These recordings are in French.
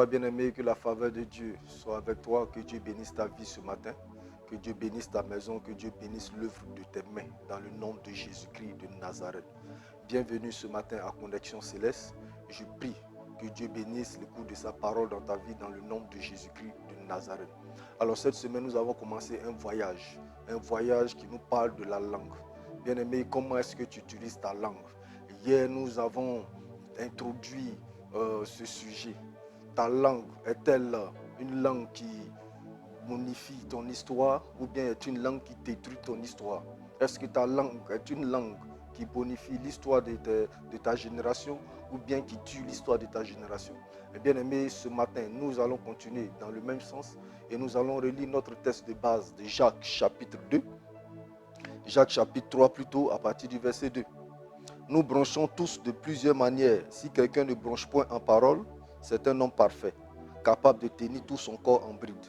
Bonsoir bien-aimé, que la faveur de Dieu soit avec toi, que Dieu bénisse ta vie ce matin, que Dieu bénisse ta maison, que Dieu bénisse l'œuvre de tes mains dans le nom de Jésus-Christ de Nazareth. Bienvenue ce matin à Connexion Céleste. Je prie que Dieu bénisse l'écoute de sa parole dans ta vie dans le nom de Jésus-Christ de Nazareth. Alors cette semaine, nous avons commencé un voyage qui nous parle de la langue. Bien-aimé, comment est-ce que tu utilises ta langue? Hier, nous avons introduit ce sujet. Ta langue est-elle une langue qui bonifie ton histoire ou bien est une langue qui détruit ton histoire? Est-ce que ta langue est une langue qui bonifie l'histoire de ta génération ou bien qui tue l'histoire de ta génération? Et bien aimé, ce matin, nous allons continuer dans le même sens et nous allons relire notre texte de base de Jacques chapitre 2. Jacques chapitre 3 plutôt à partir du verset 2. Nous branchons tous de plusieurs manières. Si quelqu'un ne branche point en parole, c'est un homme parfait, capable de tenir tout son corps en bride.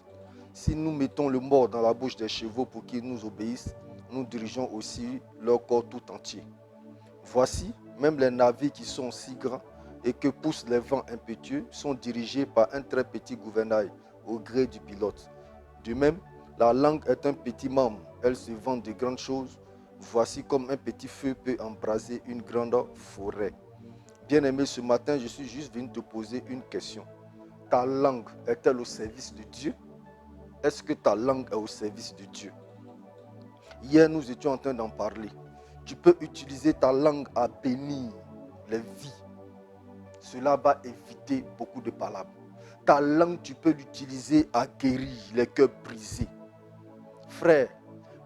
Si nous mettons le mort dans la bouche des chevaux pour qu'ils nous obéissent, nous dirigeons aussi leur corps tout entier. Voici, même les navires qui sont si grands et que poussent les vents impétueux sont dirigés par un très petit gouvernail au gré du pilote. De même, la langue est un petit membre, elle se vante de grandes choses. Voici comme un petit feu peut embraser une grande forêt. Bien-aimé, ce matin, je suis juste venu te poser une question. Ta langue est-elle au service de Dieu? Est-ce que ta langue est au service de Dieu? Hier, nous étions en train d'en parler. Tu peux utiliser ta langue à bénir les vies. Cela va éviter beaucoup de palabres. Ta langue, tu peux l'utiliser à guérir les cœurs brisés. Frère,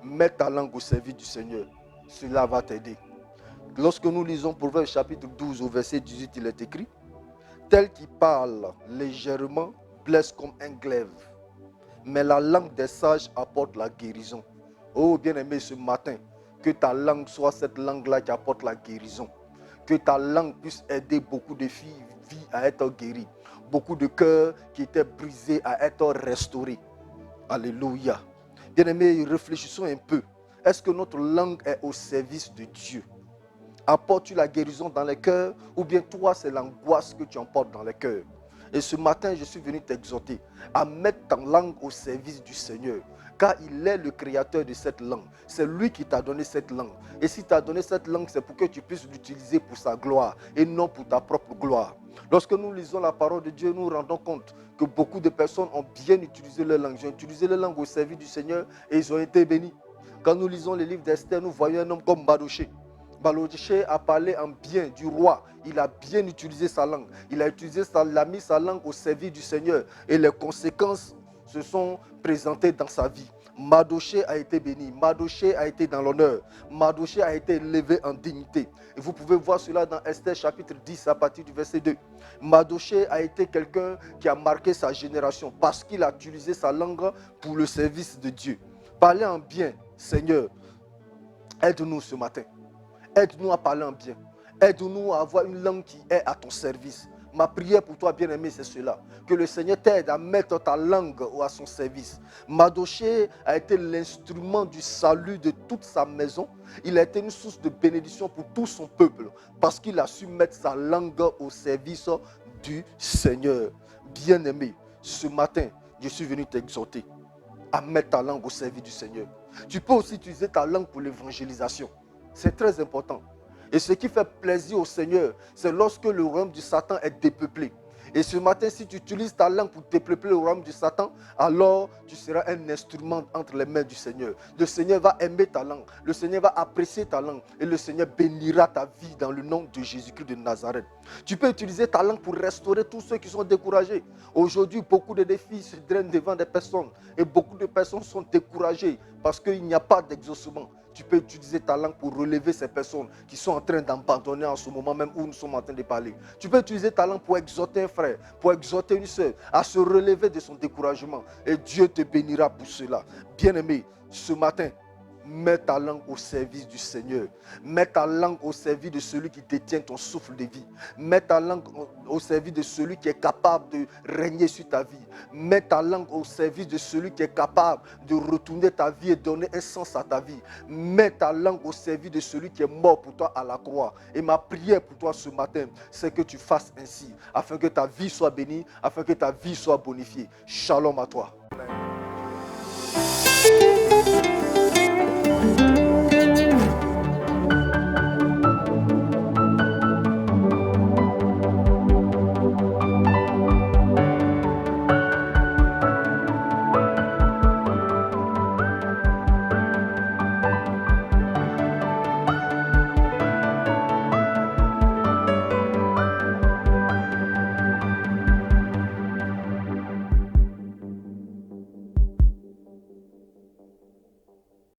mets ta langue au service du Seigneur. Cela va t'aider. Lorsque nous lisons Proverbe chapitre 12 au verset 18, il est écrit: tel qui parle légèrement blesse comme un glaive, mais la langue des sages apporte la guérison. Oh bien-aimé, ce matin, que ta langue soit cette langue-là qui apporte la guérison. Que ta langue puisse aider beaucoup de vies à être guéries. Beaucoup de cœurs qui étaient brisés à être restaurés. Alléluia. Bien-aimé, réfléchissons un peu. Est-ce que notre langue est au service de Dieu? Apportes-tu la guérison dans les cœurs ou bien toi, c'est l'angoisse que tu emportes dans les cœurs? Et ce matin, je suis venu t'exhorter à mettre ta langue au service du Seigneur. Car il est le créateur de cette langue. C'est lui qui t'a donné cette langue. Et si t'a donné cette langue, c'est pour que tu puisses l'utiliser pour sa gloire et non pour ta propre gloire. Lorsque nous lisons la parole de Dieu, nous nous rendons compte que beaucoup de personnes ont bien utilisé leur langue. Ils ont utilisé leur langue au service du Seigneur et ils ont été bénis. Quand nous lisons les livres d'Esther, nous voyons un homme comme Mardochée. Mardochée a parlé en bien du roi. Il a bien utilisé sa langue. Il a mis sa langue au service du Seigneur. Et les conséquences se sont présentées dans sa vie. Mardochée a été béni. Mardochée a été dans l'honneur. Mardochée a été élevé en dignité. Et vous pouvez voir cela dans Esther chapitre 10 à partir du verset 2. Mardochée a été quelqu'un qui a marqué sa génération parce qu'il a utilisé sa langue pour le service de Dieu. Parler en bien, Seigneur, aide-nous ce matin. Aide-nous à parler en bien. Aide-nous à avoir une langue qui est à ton service. Ma prière pour toi, bien-aimé, c'est cela. Que le Seigneur t'aide à mettre ta langue à son service. Mardochée a été l'instrument du salut de toute sa maison. Il a été une source de bénédiction pour tout son peuple. Parce qu'il a su mettre sa langue au service du Seigneur. Bien-aimé, ce matin, je suis venu t'exhorter à mettre ta langue au service du Seigneur. Tu peux aussi utiliser ta langue pour l'évangélisation. C'est très important. Et ce qui fait plaisir au Seigneur, c'est lorsque le royaume du Satan est dépeuplé. Et ce matin, si tu utilises ta langue pour dépeupler le royaume du Satan, alors tu seras un instrument entre les mains du Seigneur. Le Seigneur va aimer ta langue. Le Seigneur va apprécier ta langue. Et le Seigneur bénira ta vie dans le nom de Jésus-Christ de Nazareth. Tu peux utiliser ta langue pour restaurer tous ceux qui sont découragés. Aujourd'hui, beaucoup de défis se drainent devant des personnes. Et beaucoup de personnes sont découragées parce qu'il n'y a pas d'exaucement. Tu peux utiliser ta langue pour relever ces personnes qui sont en train d'abandonner en ce moment même où nous sommes en train de parler. Tu peux utiliser ta langue pour exhorter un frère, pour exhorter une soeur à se relever de son découragement. Et Dieu te bénira pour cela. Bien-aimé, ce matin, Mets ta langue au service du Seigneur. Mets ta langue au service de celui qui détient ton souffle de vie. Mets ta langue au service de celui qui est capable de régner sur ta vie. Mets ta langue au service de celui qui est capable de retourner ta vie et donner un sens à ta vie. Mets ta langue au service de celui qui est mort pour toi à la croix. Et ma prière pour toi ce matin, c'est que tu fasses ainsi, afin que ta vie soit bénie, afin que ta vie soit bonifiée. Shalom à toi.